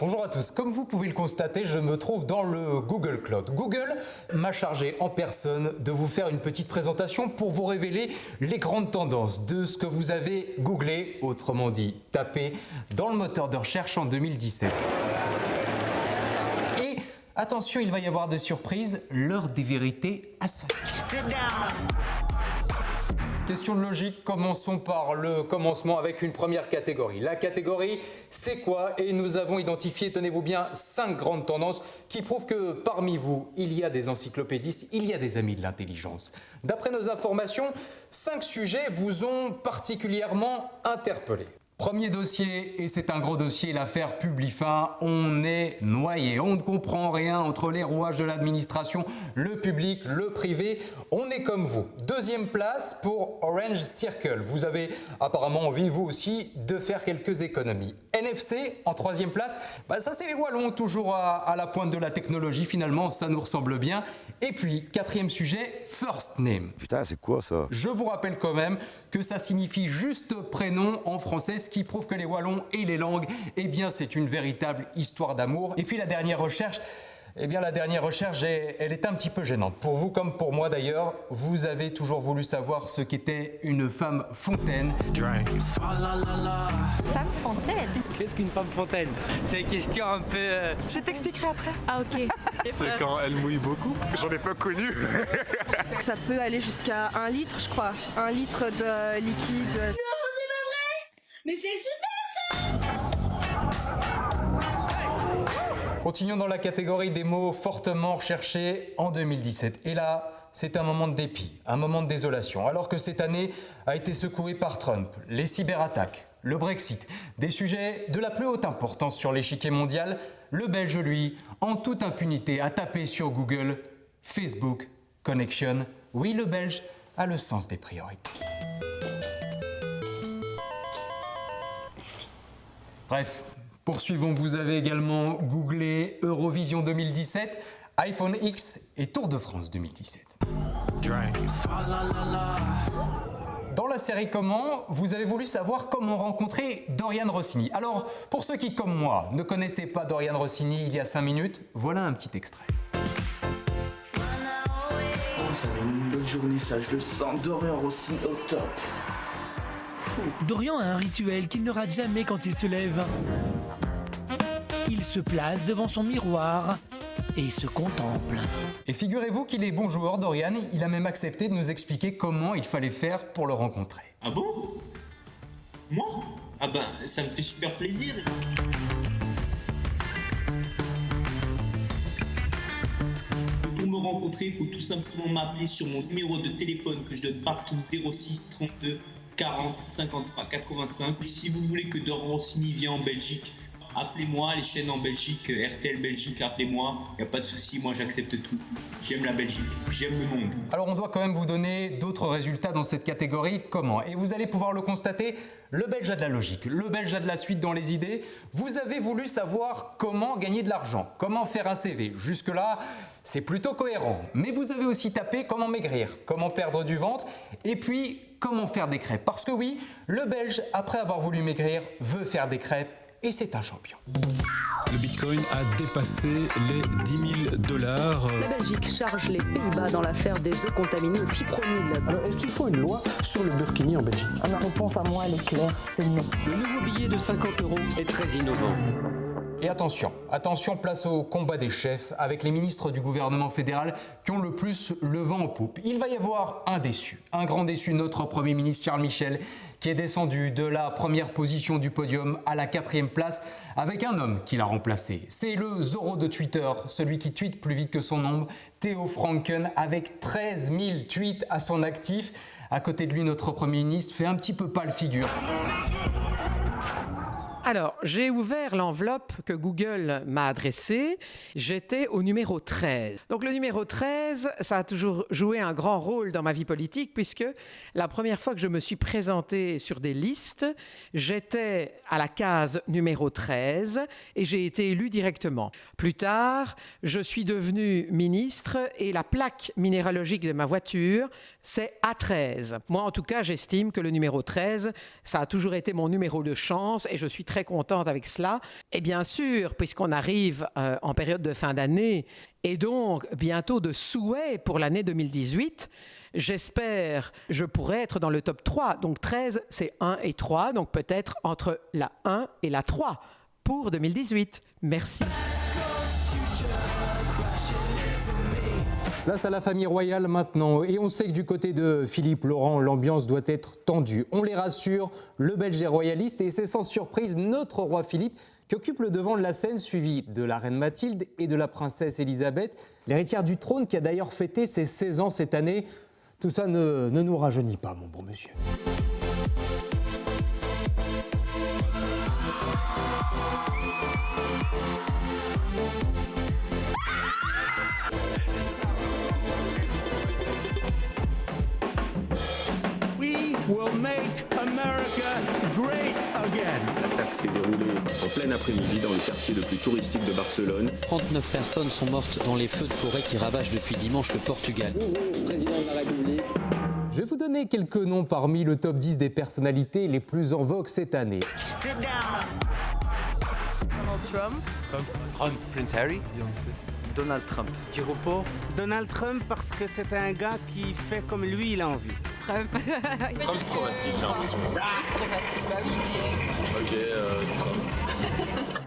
Bonjour à tous, comme vous pouvez le constater, je me trouve dans le Google Cloud. Google m'a chargé en personne de vous faire une petite présentation pour vous révéler les grandes tendances de ce que vous avez googlé, autrement dit tapé, dans le moteur de recherche en 2017. Et attention, il va y avoir des surprises, l'heure des vérités a sonné. Question de logique, commençons par le commencement avec une première catégorie. La catégorie, c'est quoi? Et nous avons identifié, tenez-vous bien, 5 grandes tendances qui prouvent que parmi vous, il y a des encyclopédistes, il y a des amis de l'intelligence. D'après nos informations, 5 sujets vous ont particulièrement interpellé. Premier dossier, et c'est un gros dossier, l'affaire Publifin. On est noyé, on ne comprend rien entre les rouages de l'administration, le public, le privé. On est comme vous. Deuxième place pour Orange Circle. Vous avez apparemment envie, vous aussi, de faire quelques économies. NFC, en troisième place, ça c'est les Wallons, toujours à la pointe de la technologie. Finalement, ça nous ressemble bien. Et puis, quatrième sujet, First Name. Putain, c'est quoi ça? Je vous rappelle quand même que ça signifie juste prénom en français, ce qui prouve que les Wallons et les langues, c'est une véritable histoire d'amour. Et puis la dernière recherche, elle est un petit peu gênante. Pour vous comme pour moi d'ailleurs, vous avez toujours voulu savoir ce qu'était une femme fontaine. Femme fontaine? Qu'est-ce qu'une femme fontaine? C'est une question un peu... Je t'expliquerai après. Ah ok. C'est quand elle mouille beaucoup. J'en ai pas connu. Ça peut aller jusqu'à 1 litre, je crois. 1 litre de liquide. Non, c'est pas vrai! Mais c'est super ça! Continuons dans la catégorie des mots fortement recherchés en 2017. Et là, c'est un moment de dépit, un moment de désolation. Alors que cette année a été secouée par Trump, les cyberattaques, le Brexit, des sujets de la plus haute importance sur l'échiquier mondial, le Belge, lui, en toute impunité, a tapé sur Google Facebook Connection. Oui, le Belge a le sens des priorités. Bref, poursuivons. Vous avez également googlé Eurovision 2017, iPhone X et Tour de France 2017. Dans la série Comment, vous avez voulu savoir comment rencontrer Dorian Rossini. Alors, pour ceux qui, comme moi, ne connaissaient pas Dorian Rossini il y a 5 minutes, voilà un petit extrait. Ça va être une bonne journée, ça je le sens. Dorian Rossini au top. Dorian a un rituel qu'il ne rate jamais quand il se lève. Il se place devant son miroir et se contemple. Et figurez-vous qu'il est bon joueur, Dorian. Il a même accepté de nous expliquer comment il fallait faire pour le rencontrer. Ah bon? Moi? Ah ben, ça me fait super plaisir. Pour me rencontrer, il faut tout simplement m'appeler sur mon numéro de téléphone que je donne partout, 06 32 40 53 85. Et si vous voulez que Dorian Rossini vienne en Belgique, appelez-moi, les chaînes en Belgique, RTL Belgique, appelez-moi, il n'y a pas de souci, moi j'accepte tout. J'aime la Belgique, j'aime le monde. Alors on doit quand même vous donner d'autres résultats dans cette catégorie, comment? Et vous allez pouvoir le constater, le Belge a de la logique, le Belge a de la suite dans les idées. Vous avez voulu savoir comment gagner de l'argent, comment faire un CV. Jusque-là, c'est plutôt cohérent. Mais vous avez aussi tapé comment maigrir, comment perdre du ventre, et puis comment faire des crêpes. Parce que oui, le Belge, après avoir voulu maigrir, veut faire des crêpes. Et c'est un champion. Le Bitcoin a dépassé les $10 000. La Belgique charge les Pays-Bas dans l'affaire des œufs contaminés au fipronil. Alors, est-ce qu'il faut une loi sur le burkini en Belgique? Ma réponse à moi, elle est claire, c'est non. Le nouveau billet de 50 € est très innovant. Et attention, place au combat des chefs avec les ministres du gouvernement fédéral qui ont le plus le vent en poupe. Il va y avoir un déçu, un grand déçu, notre Premier ministre Charles Michel, qui est descendu de la première position du podium à la 4e place avec un homme qui l'a remplacé. C'est le Zorro de Twitter, celui qui tweete plus vite que son ombre, Theo Franken, avec 13 000 tweets à son actif. À côté de lui, notre Premier ministre fait un petit peu pâle figure. Alors, j'ai ouvert l'enveloppe que Google m'a adressée. J'étais au numéro 13. Donc, le numéro 13, ça a toujours joué un grand rôle dans ma vie politique puisque la première fois que je me suis présentée sur des listes, j'étais à la case numéro 13 et j'ai été élue directement. Plus tard, je suis devenue ministre et la plaque minéralogique de ma voiture, c'est A13. Moi, en tout cas, j'estime que le numéro 13, ça a toujours été mon numéro de chance et je suis très très contente avec cela. Et bien sûr, puisqu'on arrive en période de fin d'année et donc bientôt de souhaits pour l'année 2018, j'espère je pourrai être dans le top 3. Donc 13, c'est 1 et 3, donc peut-être entre la 1 et la 3 pour 2018. Merci. Place à la famille royale maintenant, et on sait que du côté de Philippe Laurent, l'ambiance doit être tendue. On les rassure, le Belge est royaliste et c'est sans surprise notre roi Philippe qui occupe le devant de la scène, suivi de la reine Mathilde et de la princesse Elisabeth, l'héritière du trône qui a d'ailleurs fêté ses 16 ans cette année. Tout ça ne nous rajeunit pas, mon bon monsieur. Will make America great again. L'attaque s'est déroulée en plein après-midi dans le quartier le plus touristique de Barcelone. 39 personnes sont mortes dans les feux de forêt qui ravagent depuis dimanche le Portugal. Président de la République. Je vais vous donner quelques noms parmi le top 10 des personnalités les plus en vogue cette année. Sit down. Donald Trump. Prince Harry. Donald Trump. Tiropo. Donald Trump parce que c'est un gars qui fait comme lui il a envie. Trump, c'est trop facile, j'ai l'impression. C'est trop facile, bah oui. Ok, Trump.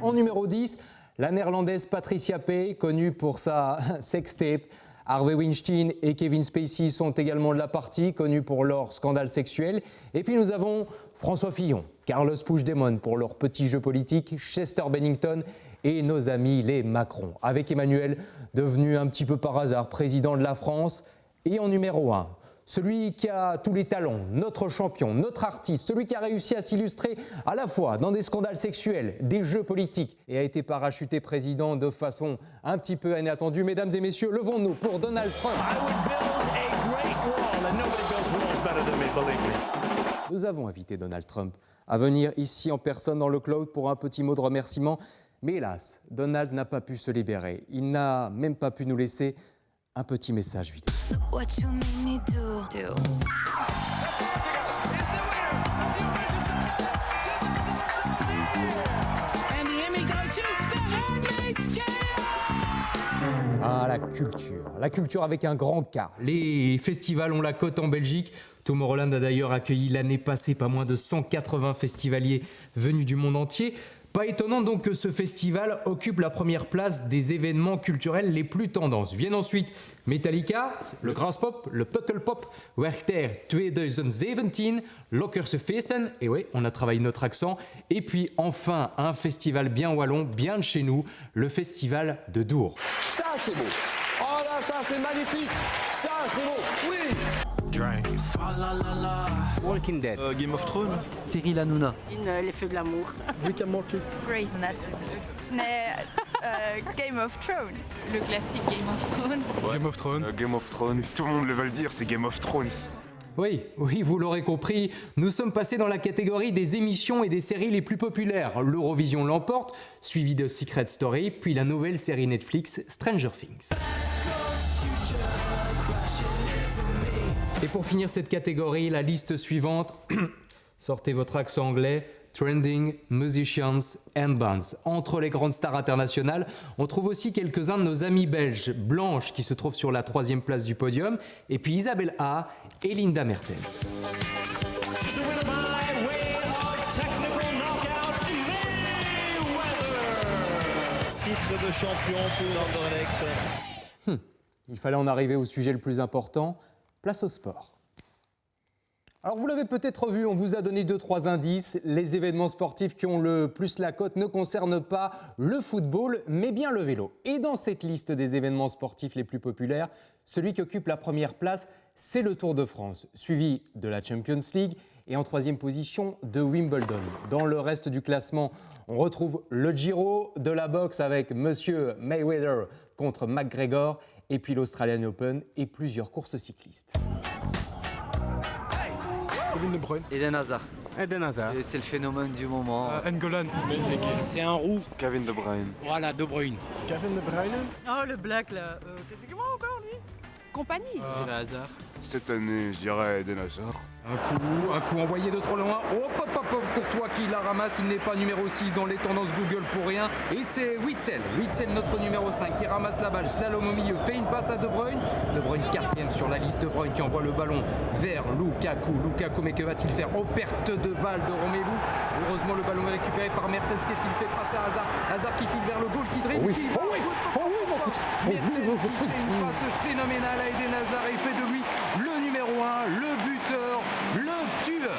En numéro 10, la néerlandaise Patricia Pay, connue pour sa sextape. Harvey Weinstein et Kevin Spacey sont également de la partie, connus pour leur scandale sexuel. Et puis nous avons François Fillon, Carlos Puigdemont pour leur petit jeu politique, Chester Bennington et nos amis les Macron. Avec Emmanuel, devenu un petit peu par hasard président de la France. Et en numéro 1, celui qui a tous les talents, notre champion, notre artiste, celui qui a réussi à s'illustrer à la fois dans des scandales sexuels, des jeux politiques et a été parachuté président de façon un petit peu inattendue. Mesdames et messieurs, levons-nous pour Donald Trump. Nous avons invité Donald Trump à venir ici en personne dans le Cloud pour un petit mot de remerciement. Mais hélas, Donald n'a pas pu se libérer. Il n'a même pas pu nous laisser un petit message vidéo. Ah, la culture avec un grand K. Les festivals ont la cote en Belgique. Tomorrowland a d'ailleurs accueilli l'année passée pas moins de 180 festivaliers venus du monde entier. Pas étonnant donc que ce festival occupe la première place des événements culturels les plus tendances. Viennent ensuite Metallica, le Graspop, le Pukkelpop, Werchter 2017, Lokkersfeesten, et oui, on a travaillé notre accent, et puis enfin un festival bien wallon, bien de chez nous, le festival de Dour. Ça c'est beau, oh là ça c'est magnifique, ça c'est beau, oui. Drink. Oh là là là. Walking Dead. Game of Thrones. Cyril Hanouna. Les Feux de l'amour. Rick and Morty. Grey's Anatomy. Mais Game of Thrones. Le classique Game of Thrones. Ouais. Game of Thrones. Game of Thrones. Tout le monde le veut le dire, c'est Game of Thrones. Oui, vous l'aurez compris, nous sommes passés dans la catégorie des émissions et des séries les plus populaires. L'Eurovision l'emporte, suivi de Secret Story, puis la nouvelle série Netflix Stranger Things. Et pour finir cette catégorie, la liste suivante, sortez votre accent anglais, Trending, Musicians and Bands. Entre les grandes stars internationales, on trouve aussi quelques-uns de nos amis belges. Blanche, qui se trouve sur la 3e place du podium, et puis Isabelle A. et Linda Mertens. Titre de champion pour Anderlecht. Il fallait en arriver au sujet le plus important, place au sport. Alors vous l'avez peut-être vu, on vous a donné 2-3 indices. Les événements sportifs qui ont le plus la cote ne concernent pas le football, mais bien le vélo. Et dans cette liste des événements sportifs les plus populaires, celui qui occupe la première place, c'est le Tour de France, suivi de la Champions League et en 3e position de Wimbledon. Dans le reste du classement, on retrouve le Giro, de la boxe avec Monsieur Mayweather contre McGregor, et puis l'Australian Open et plusieurs courses cyclistes. Kevin De Bruyne. Eden Hazard. Eden Hazard. C'est le phénomène du moment. N'Golan. C'est un roux. Kevin De Bruyne. Voilà, De Bruyne. Kevin De Bruyne. Oh, le black là. C'est comment encore lui? Compagnie. C'est le Hazard. Cette année, je dirais Eden Hazard. Un coup envoyé de trop loin. Hop, hop, hop, hop, Courtois qui la ramasse. Il n'est pas numéro 6 dans les tendances Google pour rien. Et c'est Witsel, notre numéro 5, qui ramasse la balle. Slalom au milieu, fait une passe à De Bruyne. De Bruyne 4e sur la liste. De Bruyne qui envoie le ballon vers Lukaku. Lukaku, mais que va-t-il faire? Perte de balle de Romelu. Heureusement, le ballon est récupéré par Mertens. Qu'est-ce qu'il fait? Passer à Hazard. Hazard qui file vers le goal, qui dribble. Mertens qui fait une passe phénoménale à Eden Hazard et il fait de lui le numéro 1, le buteur, le tueur.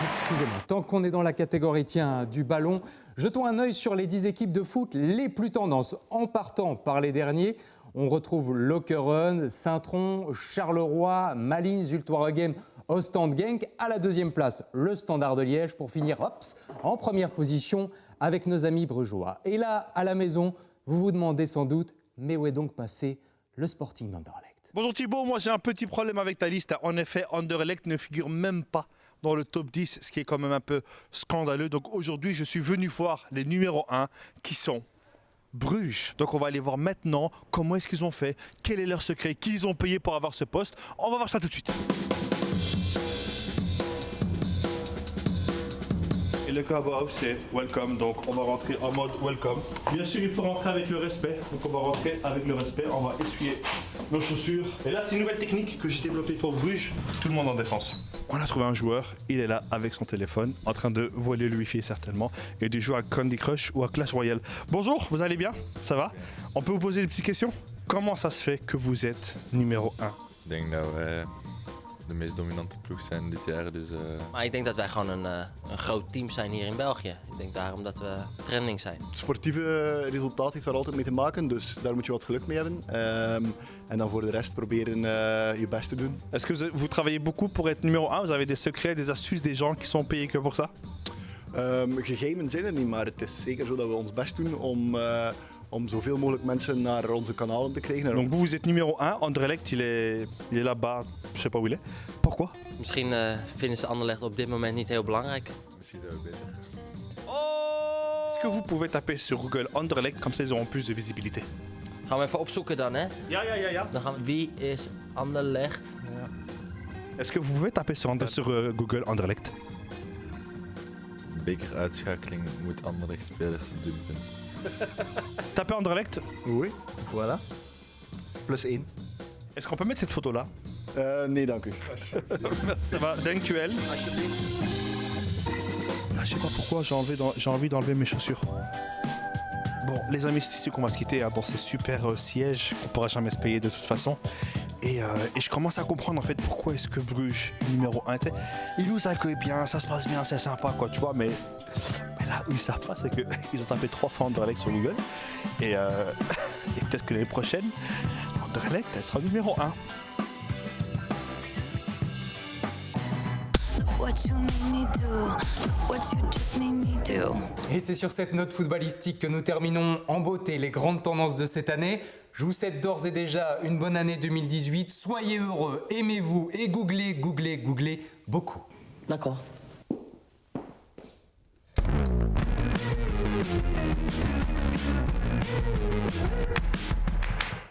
Excusez-moi, tant qu'on est dans la catégorie du ballon, jetons un œil sur les 10 équipes de foot les plus tendances. En partant par les derniers, on retrouve Lokeren, Saint-Tron, Charleroi, Malines, Zultwaregem, Ostende Genk. À la 2e place, le Standard de Liège pour finir en première position avec nos amis brugeois. Et là, à la maison, vous vous demandez sans doute, mais où est donc passé le Sporting d'Anderlecht? Bonjour Thibaut, moi j'ai un petit problème avec ta liste. En effet, Anderlecht ne figure même pas dans le top 10, ce qui est quand même un peu scandaleux. Donc aujourd'hui, je suis venu voir les numéros 1 qui sont Bruges. Donc on va aller voir maintenant comment est-ce qu'ils ont fait, quel est leur secret, qui ils ont payé pour avoir ce poste. On va voir ça tout de suite. Et le cas c'est welcome, donc on va rentrer en mode welcome. Bien sûr, il faut rentrer avec le respect, donc on va rentrer avec le respect, on va essuyer nos chaussures. Et là, c'est une nouvelle technique que j'ai développée pour Bruges, tout le monde en défense. On a trouvé un joueur, il est là avec son téléphone, en train de voiler le wifi certainement, et de jouer à Candy Crush ou à Clash Royale. Bonjour, vous allez bien? Ça va? On peut vous poser des petites questions? Comment ça se fait que vous êtes numéro 1? Ik denk dat wij de meest dominante ploeg zijn dit jaar. Dus, Maar ik denk dat wij gewoon een groot team zijn hier in België. Ik denk daarom dat we trending zijn. Het sportieve resultaat heeft daar altijd mee te maken, dus daar moet je wat geluk mee hebben. En dan voor de rest proberen je best te doen. Est-ce que vous travaillez beaucoup pour être numéro 1? Vous avez des secrets, des astuces, des gens qui sont payés que pour ça? Geheimen zijn er niet, maar het is zeker zo dat we ons best doen om zoveel mogelijk mensen naar onze kanalen te krijgen. Donc vous êtes numéro 1, Anderlecht il est là-bas, je sais pas où il est. Pourquoi? Misschien vinden ze Anderlecht op dit moment niet heel belangrijk. Misschien zou het beter. Est-ce que vous pouvez taper sur Google Anderlecht, comme ça ils auront plus de visibilité? Gaan we even opzoeken dan, hè? Ja. Dan gaan we, wie is Anderlecht? Ja. Est-ce que vous pouvez taper sur Google Anderlecht? Bekeruitschakeling moet Anderlecht spelers dumpen. Tapez Anderlecht? Oui, voilà. Plus 1. Est-ce qu'on peut mettre cette photo-là? Nee, dank u. Ça va, dankjewel. Ah, je sais pas pourquoi j'ai envie d'enlever mes chaussures. Bon, les amis, c'est ici qu'on va se quitter, hein, dans ces super sièges qu'on pourra jamais se payer de toute façon. Et je commence à comprendre en fait pourquoi est-ce que Bruges, numéro 1, ils nous accueillent bien, ça se passe bien, c'est sympa quoi, tu vois, mais là où ils savent pas, c'est qu'ils ont tapé 3 fois Anderlecht sur Google et peut-être que l'année prochaine, Anderlecht, elle sera numéro 1. Et c'est sur cette note footballistique que nous terminons en beauté les grandes tendances de cette année. Je vous souhaite d'ores et déjà une bonne année 2018. Soyez heureux, aimez-vous et googlez beaucoup. D'accord.